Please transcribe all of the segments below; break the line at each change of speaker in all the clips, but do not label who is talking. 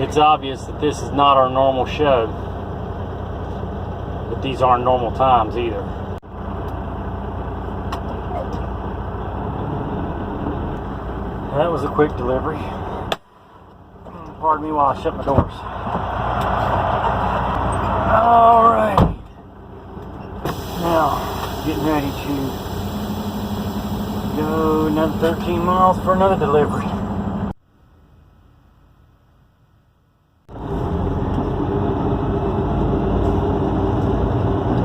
it's obvious that this is not our normal show, but these aren't normal times either. That was a quick delivery. Pardon me while I shut my doors. Alright. Now, getting ready to go another 13 miles for another delivery.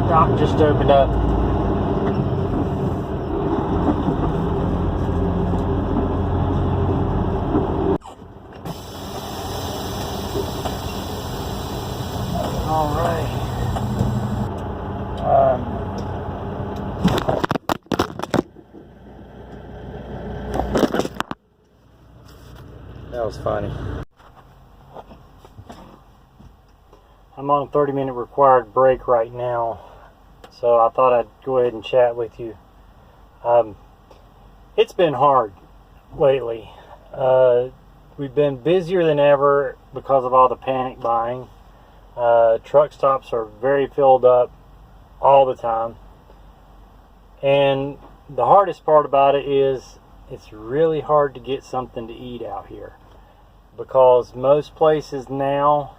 Dock just opened up. All right. That was funny. I'm on a 30-minute required break right now, so I thought I'd go ahead and chat with you. It's been hard lately. We've been busier than ever because of all the panic buying. Truck stops are very filled up all the time, and the hardest part about it is it's really hard to get something to eat out here, because most places now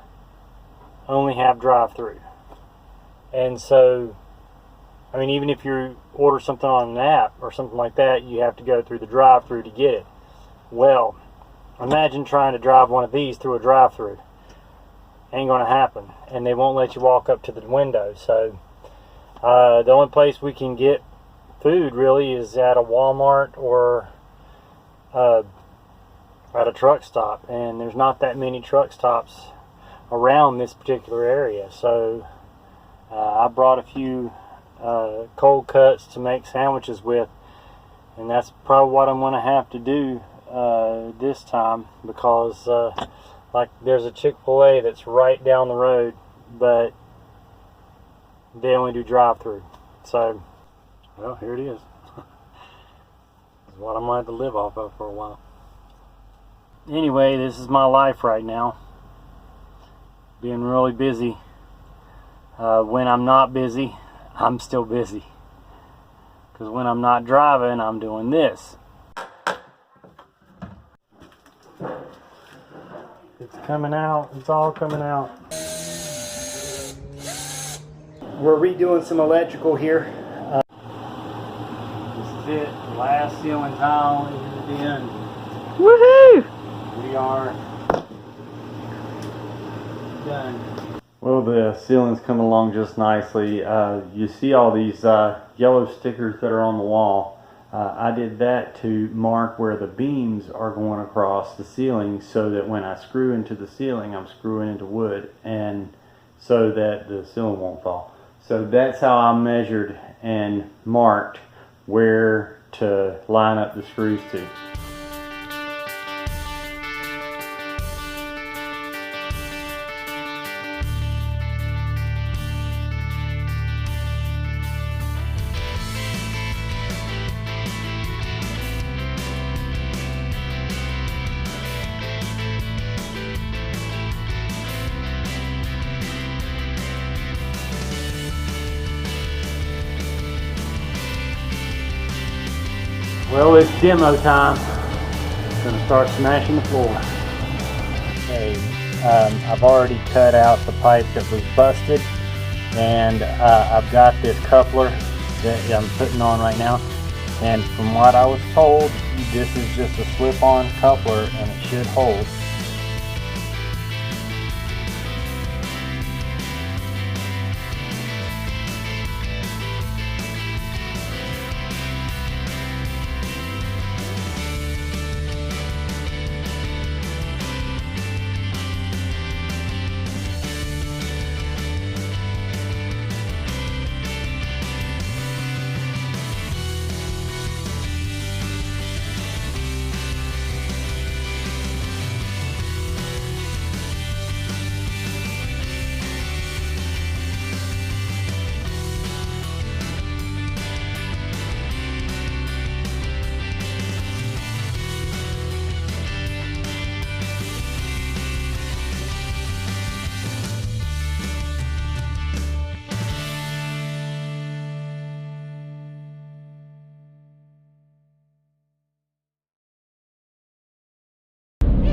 only have drive-through. And so, I mean, even if you order something on an app or something like that, you have to go through the drive-through to get it. Well, imagine trying to drive one of these through a drive-through. Ain't gonna happen, and they won't let you walk up to the window. So the only place we can get food really is at a Walmart or at a truck stop, and there's not that many truck stops around this particular area. So I brought a few cold cuts to make sandwiches with, and that's probably what I'm going to have to do this time, because like there's a Chick-fil-A that's right down the road, but they only do drive-through. So, well, here it is. It's what I'm going to have to live off of for a while. Anyway, this is my life right now. Being really busy. When I'm not busy, I'm still busy. Because when I'm not driving, I'm doing this. It's coming out. It's all coming out. We're redoing some electrical here. This is it. The last ceiling tile is at the end. Woohoo! We are done. Well, the ceiling's coming along just nicely. You see all these yellow stickers that are on the wall. I did that to mark where the beams are going across the ceiling, so that when I screw into the ceiling, I'm screwing into wood, and so that the ceiling won't fall. So that's how I measured and marked where to line up the screws to. Well, it's demo time. Gonna start smashing the floor. Okay, I've already cut out the pipe that was busted, and I've got this coupler that I'm putting on right now. And from what I was told, this is just a slip-on coupler, and it should hold.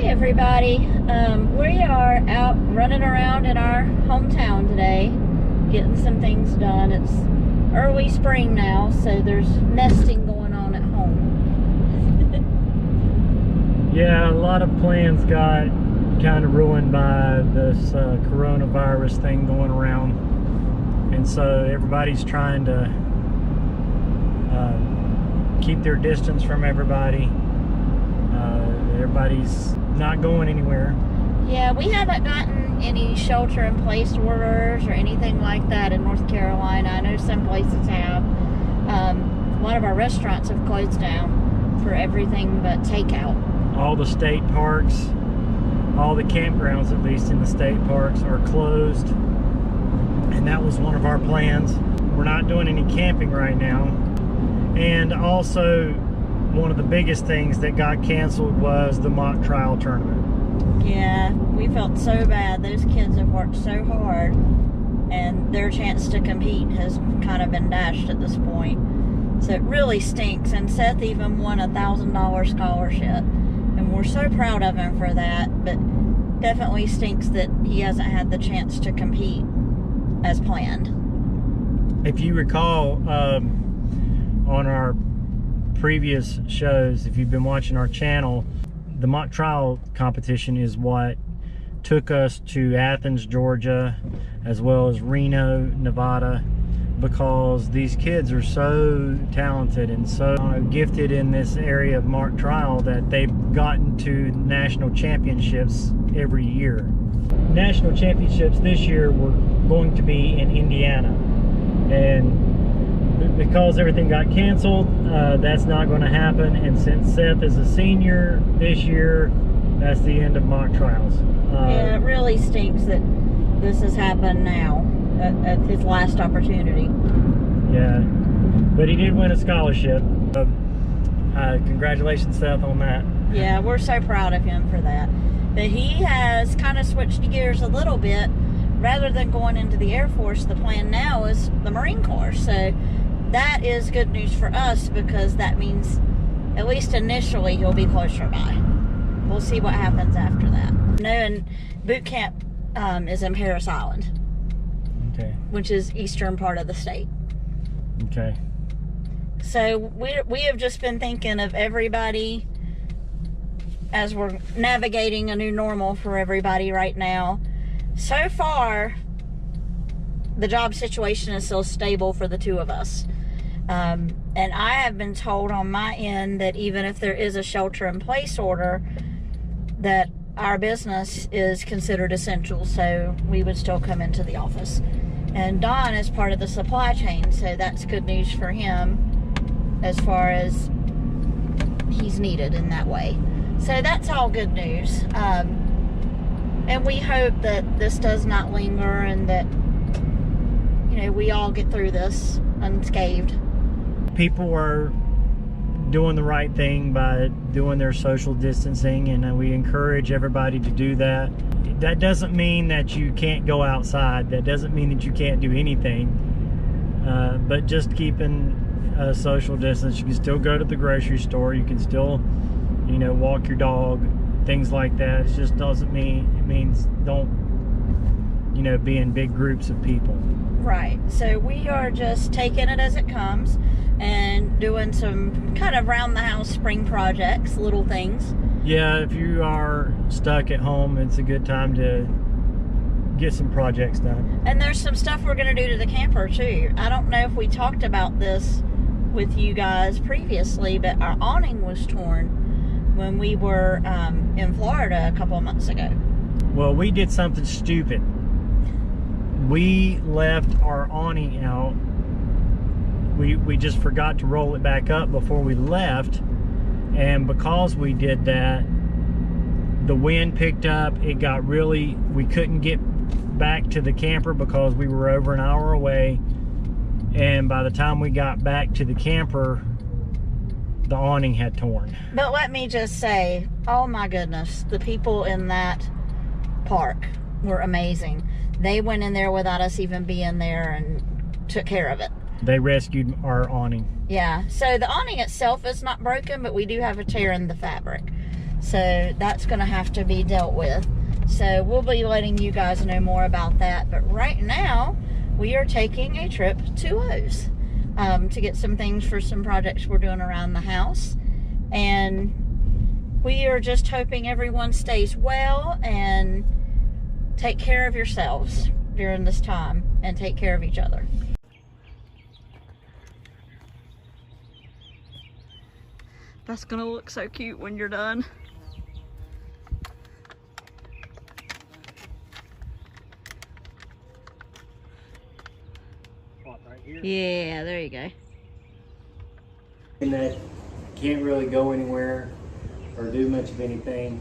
everybody. We are out running around in our hometown today, getting some things done. It's early spring now, so there's nesting going on at home.
Yeah, a lot of plans got kind of ruined by this coronavirus thing going around, and so everybody's trying to keep their distance from everybody. Everybody's not going anywhere.
Yeah, we haven't gotten any shelter-in-place orders or anything like that in North Carolina. I know some places have. A lot of our restaurants have closed down for everything but takeout.
All the state parks, all the campgrounds, at least in the state parks, are closed. And that was one of our plans. We're not doing any camping right now. And also, one of the biggest things that got canceled was the mock trial tournament.
Yeah, we felt so bad. Those kids have worked so hard, and their chance to compete has kind of been dashed at this point. So it really stinks. And Seth even won a $1,000 scholarship, and we're so proud of him for that. But definitely stinks that he hasn't had the chance to compete as planned.
If you recall, on our previous shows, if you've been watching our channel, the mock trial competition is what took us to Athens, Georgia, as well as Reno, Nevada, because these kids are so talented and so gifted in this area of mock trial that they've gotten to national championships every year. National championships this year were going to be in Indiana, and because everything got canceled, that's not going to happen. And since Seth is a senior this year, that's the end of mock trials.
Yeah, it really stinks that this has happened now at his last opportunity.
Yeah, but he did win a scholarship. Congratulations, Seth, on that.
Yeah, we're so proud of him for that. But he has kind of switched gears a little bit. Rather than going into the Air Force, the plan now is the Marine Corps. So that is good news for us, because that means at least initially he'll be closer by. We'll see what happens after that. No, and boot camp is in Parris Island.
Okay.
Which is eastern part of the state.
Okay.
So we have just been thinking of everybody as we're navigating a new normal for everybody right now. So far, the job situation is still stable for the two of us. And I have been told on my end that even if there is a shelter-in-place order, that our business is considered essential, so we would still come into the office. And Don is part of the supply chain, so that's good news for him as far as he's needed in that way. So that's all good news. And we hope that this does not linger, and that, you know, we all get through this unscathed.
People are doing the right thing by doing their social distancing, and we encourage everybody to do that. That doesn't mean that you can't go outside. That doesn't mean that you can't do anything. But just keeping a social distance. You can still go to the grocery store. You can still, you know, walk your dog. Things like that. It just doesn't mean, it means don't, you know, be in big groups of people.
Right. So we are just taking it as it comes and doing some kind of round the house spring projects, little things.
Yeah, if you are stuck at home, it's a good time to get some projects done.
And there's some stuff we're going to do to the camper too. I don't know if we talked about this with you guys previously, but our awning was torn when we were in Florida a couple of months ago.
Well, we did something stupid. We left our awning out. We just forgot to roll it back up before we left, and because we did that, the wind picked up. It got really, we couldn't get back to the camper because we were over an hour away, and by the time we got back to the camper, the awning had torn.
But let me just say, oh my goodness, the people in that park were amazing. They went in there without us even being there and took care of it.
They rescued our awning.
Yeah, so the awning itself is not broken, but we do have a tear in the fabric. So that's going to have to be dealt with. So we'll be letting you guys know more about that. But right now, we are taking a trip to Lowe's to get some things for some projects we're doing around the house. And we are just hoping everyone stays well and take care of yourselves during this time and take care of each other. That's gonna look so cute when you're done.
What, right here?
Yeah, there you go.
And that can't really go anywhere or do much of anything.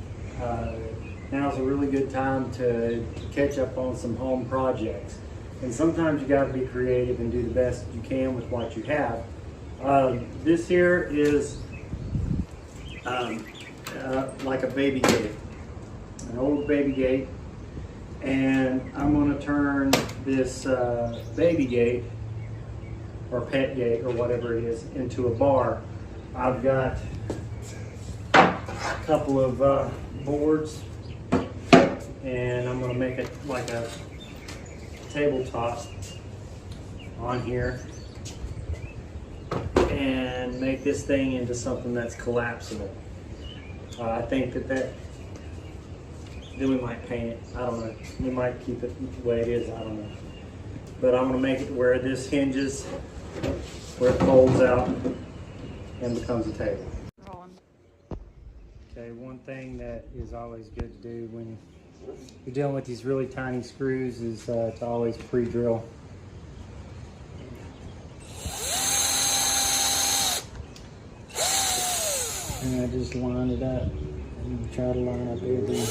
Now's a really good time to catch up on some home projects. And sometimes you got to be creative and do the best you can with what you have. This here is like a baby gate, an old baby gate. And I'm going to turn this baby gate or pet gate or whatever it is into a bar. I've got a couple of boards, and I'm going to make it like a tabletop on here and make this thing into something that's collapsible. I think that then we might paint it. I don't know. We might keep it the way it is. I don't know. But I'm going to make it where this hinges, where it folds out and becomes a table. Okay, one thing that is always good to do when you're dealing with these really tiny screws is to always pre-drill. And I just line it up and try to line up everything.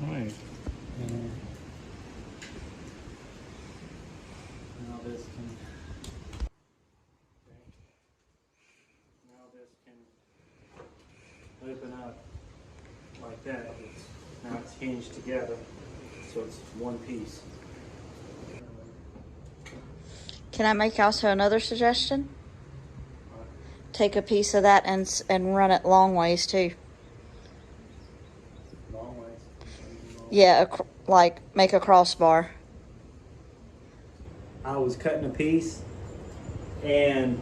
Alright. Now this can open up like that. Now it's hinged together, so it's one piece.
Can I make also another suggestion? Take a piece of that and run it long ways too.
Long ways.
Yeah, like make a crossbar.
I was cutting a piece, and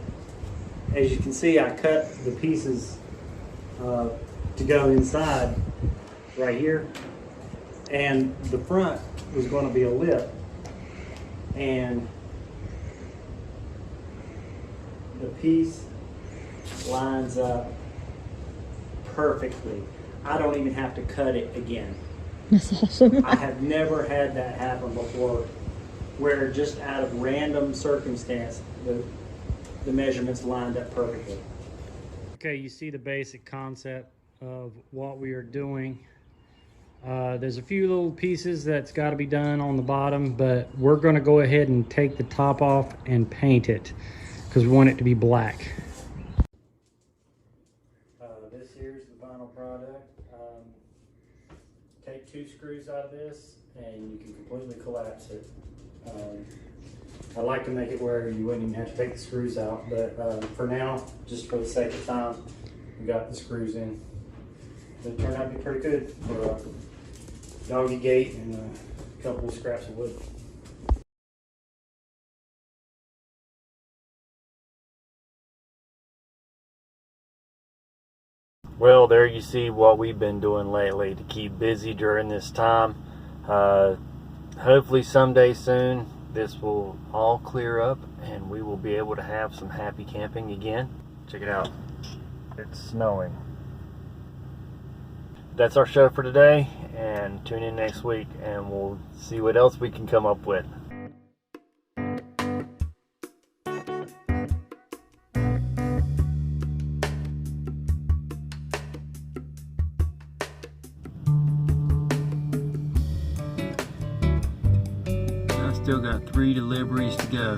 as you can see, I cut the pieces to go inside right here, and the front was going to be a lip, and the piece lines up perfectly. I don't even have to cut it again.
That's awesome.
I have never had that happen before, where just out of random circumstance the measurements lined up perfectly. Okay, you see the basic concept of what we are doing. There's a few little pieces that's got to be done on the bottom, but we're going to go ahead and take the top off and paint it because we want it to be black. This here's the final product. Take 2 screws out of this and you can completely collapse it. I like to make it where you wouldn't even have to take the screws out, but for now, just for the sake of time, we got the screws in. It turned out to be pretty good for a doggy gate and a couple of scraps of wood. Well, there you see what we've been doing lately to keep busy during this time. Hopefully someday soon this will all clear up and we will be able to have some happy camping again. Check it out. It's snowing. That's our show for today, and tune in next week and we'll see what else we can come up with. Still got 3 deliveries to go.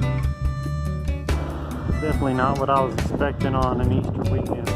Definitely not what I was expecting on an Easter weekend.